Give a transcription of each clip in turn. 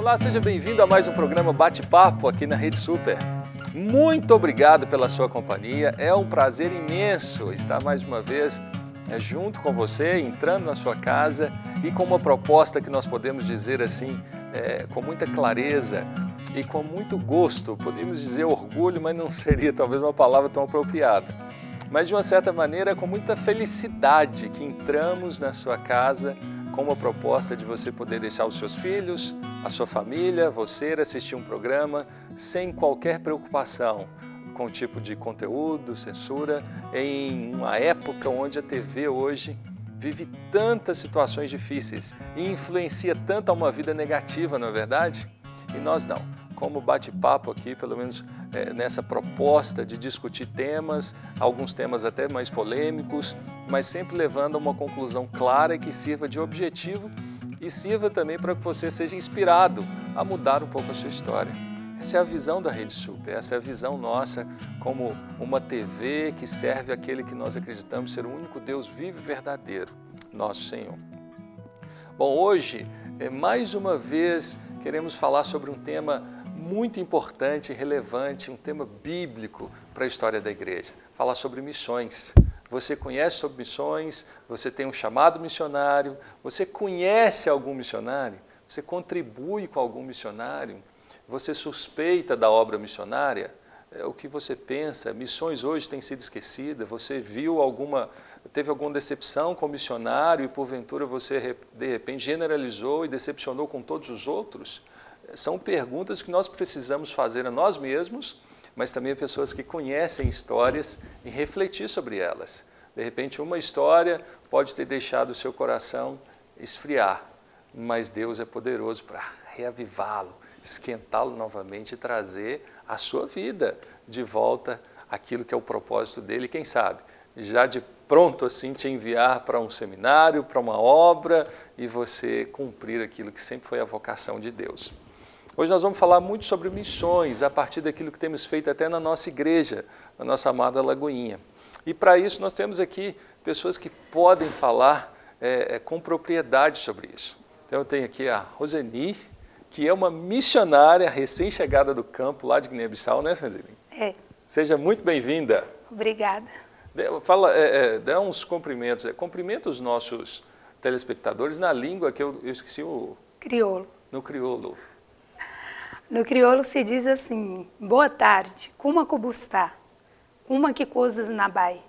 Olá, seja bem-vindo a mais um programa Bate-Papo aqui na Rede Super. Muito obrigado pela sua companhia, é um prazer imenso estar mais uma vez junto com você, entrando na sua casa e com uma proposta que nós podemos dizer assim, com muita clareza e com muito gosto, podemos dizer orgulho, mas não seria talvez uma palavra tão apropriada. Mas de uma certa maneira, com muita felicidade que entramos na sua casa com uma proposta de você poder deixar os seus filhos, a sua família, você assistir um programa sem qualquer preocupação com o tipo de conteúdo, censura, em uma época onde a TV hoje vive tantas situações difíceis e influencia tanto a uma vida negativa, não é verdade? E nós não. Como bate-papo aqui, pelo menos nessa proposta de discutir temas, alguns temas até mais polêmicos, mas sempre levando a uma conclusão clara e que sirva de objetivo e sirva também para que você seja inspirado a mudar um pouco a sua história. Essa é a visão da Rede Super, essa é a visão nossa como uma TV que serve àquele que nós acreditamos ser o único Deus vivo e verdadeiro, nosso Senhor. Bom, hoje, mais uma vez, queremos falar sobre um tema muito importante e relevante, um tema bíblico para a história da igreja. Falar sobre missões. Você conhece sobre missões? Você tem um chamado missionário? Você conhece algum missionário? Você contribui com algum missionário? Você suspeita da obra missionária? O que você pensa? Missões hoje têm sido esquecidas? Você teve alguma decepção com o missionário e porventura você de repente generalizou e decepcionou com todos os outros? São perguntas que nós precisamos fazer a nós mesmos, mas também a pessoas que conhecem histórias e refletir sobre elas. De repente, uma história pode ter deixado o seu coração esfriar, mas Deus é poderoso para reavivá-lo, esquentá-lo novamente e trazer a sua vida de volta àquilo que é o propósito dele. Quem sabe, já de pronto assim te enviar para um seminário, para uma obra e você cumprir aquilo que sempre foi a vocação de Deus. Hoje nós vamos falar muito sobre missões, a partir daquilo que temos feito até na nossa igreja, na nossa amada Lagoinha. E para isso nós temos aqui pessoas que podem falar com propriedade sobre isso. Então eu tenho aqui a Roseni, que é uma missionária recém-chegada do campo lá de Guiné-Bissau, né, Roseni? É. Seja muito bem-vinda. Obrigada. Dê uns cumprimentos, cumprimenta os nossos telespectadores na língua que eu esqueci o... Crioulo. No crioulo. No crioulo se diz assim, boa tarde, como cubustá, como que coisas na bai.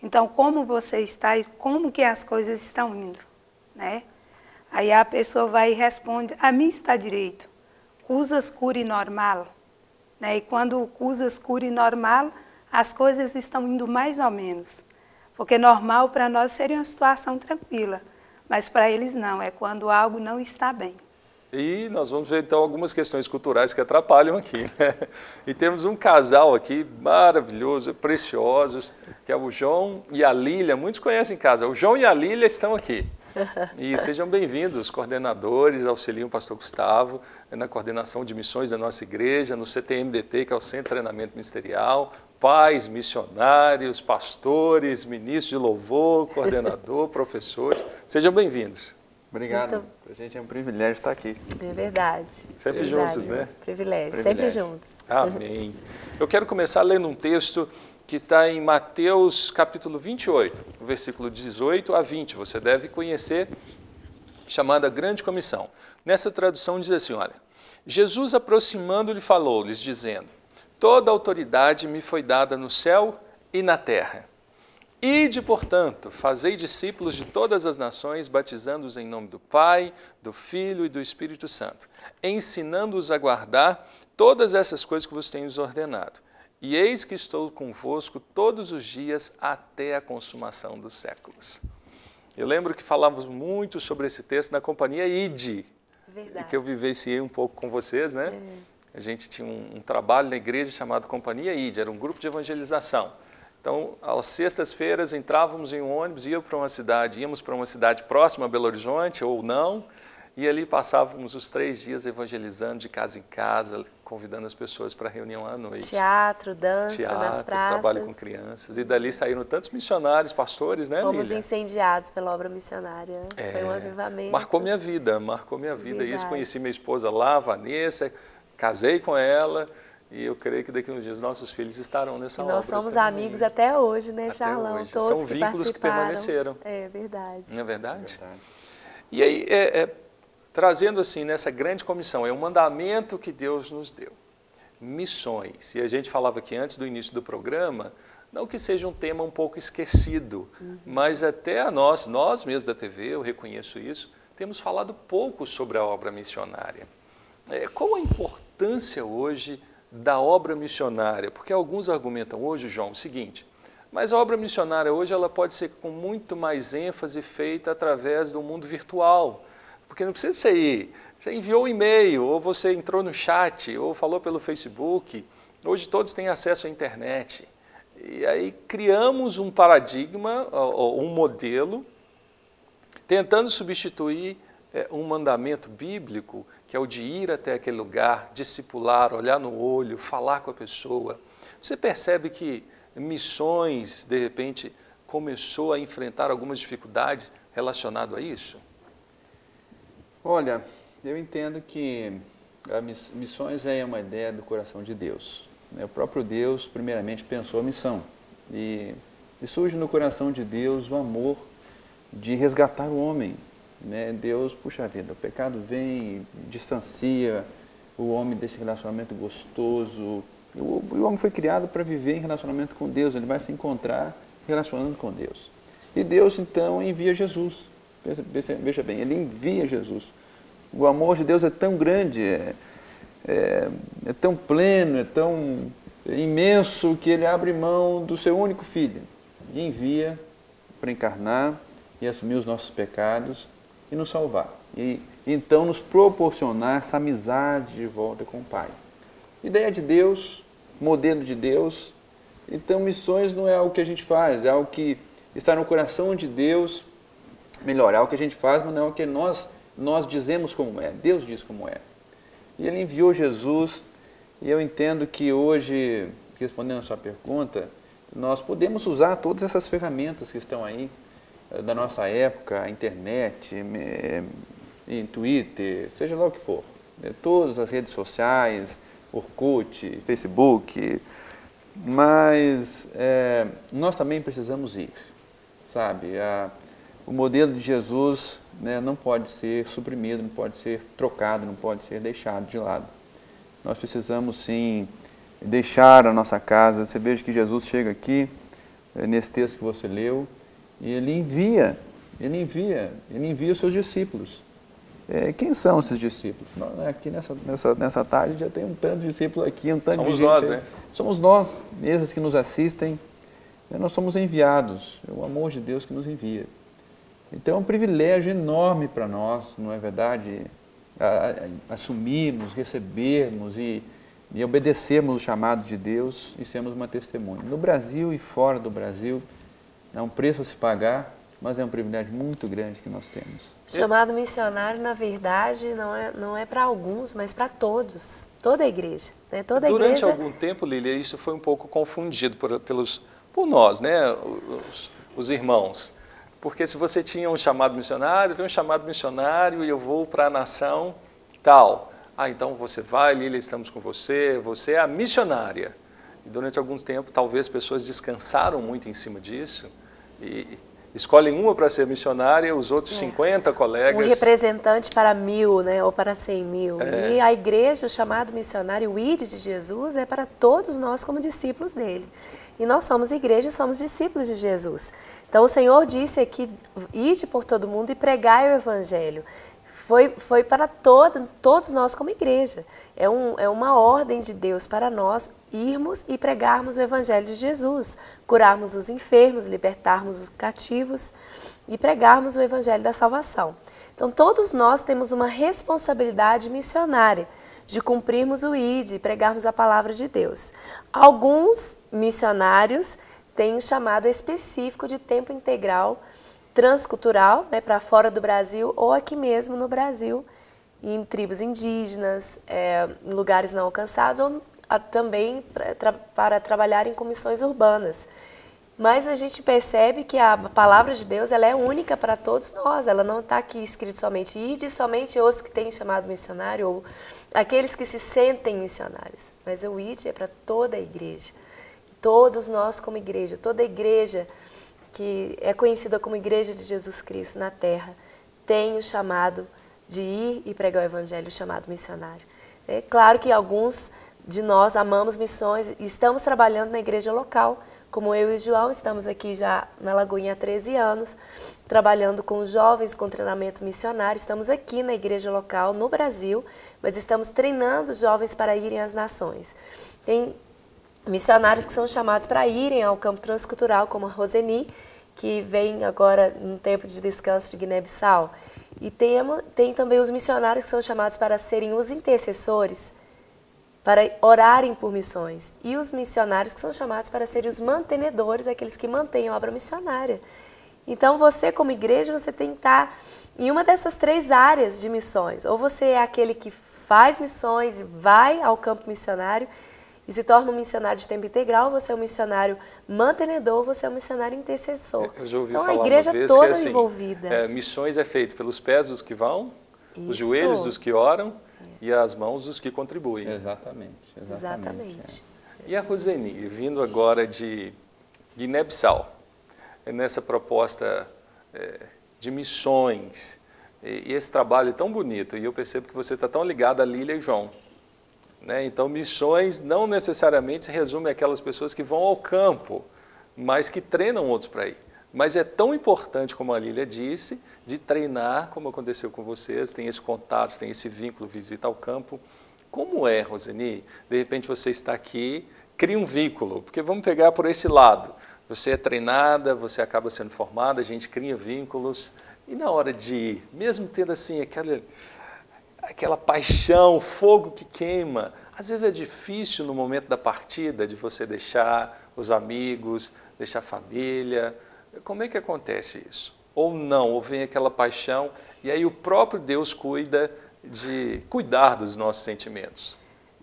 Então, como você está e como que as coisas estão indo, né? Aí a pessoa vai e responde, a mim está direito, usas cure normal, né? E quando usas cure normal, as coisas estão indo mais ou menos. Porque normal para nós seria uma situação tranquila, mas para eles não, é quando algo não está bem. E nós vamos ver então algumas questões culturais que atrapalham aqui, né? E temos um casal aqui maravilhoso, preciosos, que é o João e a Lília. Muitos conhecem em casa. O João e a Lília estão aqui. E sejam bem-vindos, coordenadores, auxiliam o pastor Gustavo na coordenação de missões da nossa igreja, no CTMDT, que é o Centro de Treinamento Ministerial, pais, missionários, pastores, ministros de louvor, coordenador, professores. Sejam bem-vindos. Obrigado. Para a gente é um privilégio estar aqui. É verdade. Sempre juntos, né? Privilégio, sempre juntos. Amém. Eu quero começar lendo um texto que está em Mateus capítulo 28, versículo 18 a 20. Você deve conhecer, chamada Grande Comissão. Nessa tradução diz assim, olha, Jesus aproximando-lhe falou-lhes, dizendo, toda autoridade me foi dada no céu e na terra. Ide, portanto, fazei discípulos de todas as nações, batizando-os em nome do Pai, do Filho e do Espírito Santo, ensinando-os a guardar todas essas coisas que vos tenho ordenado. E eis que estou convosco todos os dias até a consumação dos séculos. Eu lembro que falávamos muito sobre esse texto na companhia Ide, que eu vivenciei um pouco com vocês, né? A gente tinha um trabalho na igreja chamado Companhia Ide, era um grupo de evangelização. Então, às sextas-feiras, entrávamos em um ônibus, íamos para uma cidade próxima a Belo Horizonte ou não, E ali passávamos os 3 dias evangelizando de casa em casa, convidando as pessoas para a reunião à noite. Teatro, dança nas praças. Trabalho com crianças. E dali saíram tantos missionários, pastores, né, Lília? Fomos incendiados pela obra missionária. Foi um avivamento. Marcou minha vida. Verdade. Isso, conheci minha esposa lá, Vanessa, casei com ela. E eu creio que daqui a uns dias nossos filhos estarão nessa obra. Nós somos também. amigos até hoje, né, Até Charlão? hoje. Todos São vínculos que permaneceram. É verdade. Não é verdade? E aí, trazendo assim, nessa grande comissão, é um mandamento que Deus nos deu. Missões. E a gente falava aqui antes do início do programa, não que seja um tema um pouco esquecido, mas até a nós mesmos da TV, eu reconheço isso, temos falado pouco sobre a obra missionária. Qual a importância hoje da obra missionária? Porque alguns argumentam hoje, João, o seguinte, mas a obra missionária hoje ela pode ser com muito mais ênfase feita através do mundo virtual, porque não precisa ser você enviou um e-mail, ou você entrou no chat, ou falou pelo Facebook, hoje todos têm acesso à internet. E aí criamos um paradigma, ou um modelo, tentando substituir um mandamento bíblico, que é o de ir até aquele lugar, discipular, olhar no olho, falar com a pessoa. Você percebe que missões, de repente, começou a enfrentar algumas dificuldades relacionadas a isso? Olha, eu entendo que missões é uma ideia do coração de Deus. O próprio Deus, primeiramente, pensou a missão. E surge no coração de Deus o amor de resgatar o homem. Deus, puxa vida, o pecado vem, distancia o homem desse relacionamento gostoso. O homem foi criado para viver em relacionamento com Deus, ele vai se encontrar relacionando com Deus. E Deus, então, envia Jesus. Veja bem, ele envia Jesus. O amor de Deus é tão grande, é tão pleno, é tão imenso, que ele abre mão do seu único filho e envia para encarnar e assumir os nossos pecados e nos salvar. E então nos proporcionar essa amizade de volta com o Pai. Ideia de Deus, modelo de Deus. Então missões não é algo que a gente faz, é algo que está no coração de Deus. Melhor, é algo que a gente faz, mas não é o que nós dizemos como é. Deus diz como é. E ele enviou Jesus, e eu entendo que hoje, respondendo a sua pergunta, nós podemos usar todas essas ferramentas que estão aí, da nossa época, a internet, em Twitter, seja lá o que for. Todas as redes sociais, Orkut, Facebook, mas nós também precisamos ir, sabe? O modelo de Jesus não pode ser suprimido, não pode ser trocado, não pode ser deixado de lado. Nós precisamos, sim, deixar a nossa casa. Você veja que Jesus chega aqui, nesse texto que você leu, e ele envia os seus discípulos. Quem são esses discípulos? Aqui nessa tarde já tem um tanto de discípulos aqui, um tanto de gente. Somos nós, né? Somos nós, esses que nos assistem. Nós somos enviados, é o amor de Deus que nos envia. Então é um privilégio enorme para nós, não é verdade? Assumirmos, recebermos e obedecermos o chamado de Deus e sermos uma testemunha. No Brasil e fora do Brasil, é um preço a se pagar, mas é um privilégio muito grande que nós temos. O chamado missionário, na verdade, não é para alguns, mas para todos, toda a igreja. Né? Durante algum tempo, Lília, isso foi um pouco confundido por nós, né? Os irmãos. Porque se você tinha um chamado missionário, eu tenho um chamado missionário e eu vou para a nação tal. Então você vai, Lília, estamos com você é a missionária. E durante algum tempo, talvez pessoas descansaram muito em cima disso e escolhem uma para ser missionária, os outros 50 colegas... Um representante para 1000, né, ou para 100.000. E a igreja, o chamado missionário, o ID de Jesus, é para todos nós como discípulos dele. E nós somos igreja, somos discípulos de Jesus. Então o Senhor disse aqui, ide por todo mundo e pregai o evangelho. Foi para todos nós como igreja. É uma ordem de Deus para nós irmos e pregarmos o evangelho de Jesus, curarmos os enfermos, libertarmos os cativos e pregarmos o evangelho da salvação. Então todos nós temos uma responsabilidade missionária de cumprirmos o ID e pregarmos a palavra de Deus. Alguns missionários têm um chamado específico de tempo integral transcultural, né, para fora do Brasil ou aqui mesmo no Brasil, em tribos indígenas, em lugares não alcançados, ou também para trabalhar em comissões urbanas. Mas a gente percebe que a palavra de Deus ela é única para todos nós, ela não está aqui escrito somente ide, somente os que têm chamado missionário, ou aqueles que se sentem missionários. Mas o ide é para toda a igreja, todos nós como igreja, toda a igreja que é conhecida como Igreja de Jesus Cristo na Terra, tem o chamado de ir e pregar o Evangelho, o chamado missionário. É claro que alguns de nós amamos missões e estamos trabalhando na igreja local, como eu e o João, estamos aqui já na Lagoinha há 13 anos, trabalhando com jovens com treinamento missionário. Estamos aqui na igreja local, no Brasil, mas estamos treinando jovens para irem às nações. Tem missionários que são chamados para irem ao campo transcultural, como a Roseni, que vem agora no tempo de descanso de Guiné-Bissau. E tem também os missionários que são chamados para serem os intercessores, para orarem por missões. E os missionários que são chamados para serem os mantenedores, aqueles que mantêm a obra missionária. Então você, como igreja, você tem que estar em uma dessas 3 áreas de missões. Ou você é aquele que faz missões, vai ao campo missionário e se torna um missionário de tempo integral, você é um missionário mantenedor, você é um missionário intercessor. Eu já ouvi então falar a igreja uma vez toda que, assim, envolvida. Missões é feito pelos pés dos que vão, Isso. os joelhos dos que oram e as mãos dos que contribuem. Exatamente. E a Roseni, vindo agora de Guiné-Bissau, nessa proposta de missões, e esse trabalho tão bonito, e eu percebo que você está tão ligado a Lília e João. Né? Então, missões não necessariamente se resume àquelas pessoas que vão ao campo, mas que treinam outros para ir. Mas é tão importante, como a Lília disse, de treinar, como aconteceu com vocês, tem esse contato, tem esse vínculo, visita ao campo. Como é, Roseni? De repente você está aqui, cria um vínculo, porque vamos pegar por esse lado. Você é treinada, você acaba sendo formada, a gente cria vínculos. E na hora de ir, mesmo tendo assim aquela paixão, fogo que queima, às vezes é difícil no momento da partida de você deixar os amigos, deixar a família. Como é que acontece isso? Ou não, ou vem aquela paixão e aí o próprio Deus cuida de cuidar dos nossos sentimentos?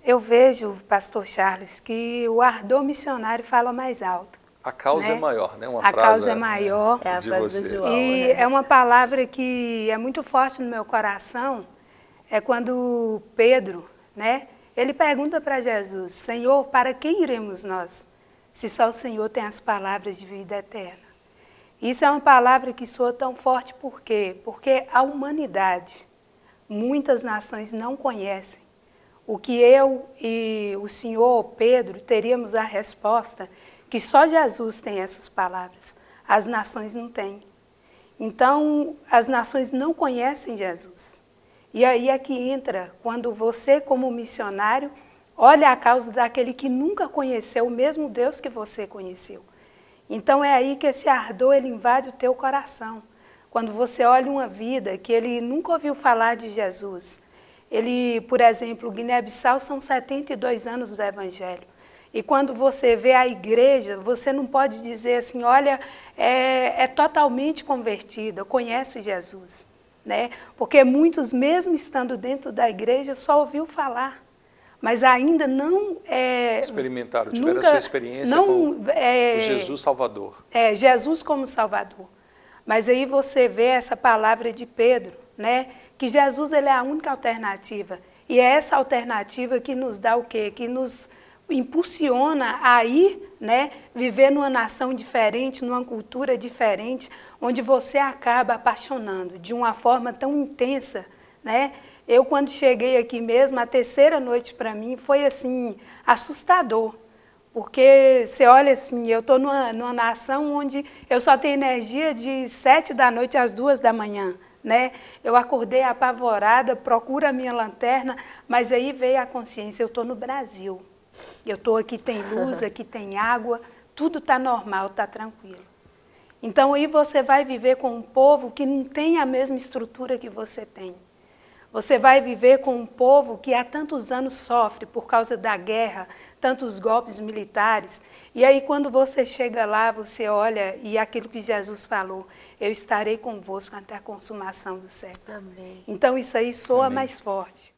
Eu vejo, pastor Charles, que o ardor missionário fala mais alto. A causa né? é maior, né? Uma a frase causa é maior. É a frase do João. E é uma palavra que é muito forte no meu coração. É quando Pedro, né? Ele pergunta para Jesus: Senhor, para quem iremos nós, se só o Senhor tem as palavras de vida eterna? Isso é uma palavra que soa tão forte, por quê? Porque a humanidade, muitas nações não conhecem. O que eu e o senhor Pedro teríamos a resposta que só Jesus tem essas palavras, as nações não têm. Então, as nações não conhecem Jesus. E aí é que entra, quando você, como missionário, olha a causa daquele que nunca conheceu o mesmo Deus que você conheceu. Então é aí que esse ardor ele invade o teu coração. Quando você olha uma vida que ele nunca ouviu falar de Jesus. Ele, por exemplo, Guiné-Bissau são 72 anos do Evangelho. E quando você vê a igreja, você não pode dizer assim, olha, é totalmente convertida, conhece Jesus. Né? Porque muitos, mesmo estando dentro da igreja, só ouviu falar. Mas ainda não... experimentaram, tiveram a sua experiência com o Jesus Salvador. Jesus como Salvador. Mas aí você vê essa palavra de Pedro, né? Que Jesus ele é a única alternativa. E é essa alternativa que nos dá o quê? Que nos impulsiona a ir, né? Viver numa nação diferente, numa cultura diferente, onde você acaba apaixonando de uma forma tão intensa, né? Eu, quando cheguei aqui mesmo, a terceira noite para mim foi, assim, assustador. Porque você olha assim, eu estou numa nação onde eu só tenho energia de 7 da noite às 2 da manhã. Né? Eu acordei apavorada, procuro a minha lanterna, mas aí veio a consciência, eu estou no Brasil. Eu estou aqui, tem luz, aqui tem água, tudo está normal, está tranquilo. Então aí você vai viver com um povo que não tem a mesma estrutura que você tem. Você vai viver com um povo que há tantos anos sofre por causa da guerra, tantos golpes militares. E aí quando você chega lá, você olha e aquilo que Jesus falou, eu estarei convosco até a consumação do século. Amém. Então isso aí soa Amém. mais forte.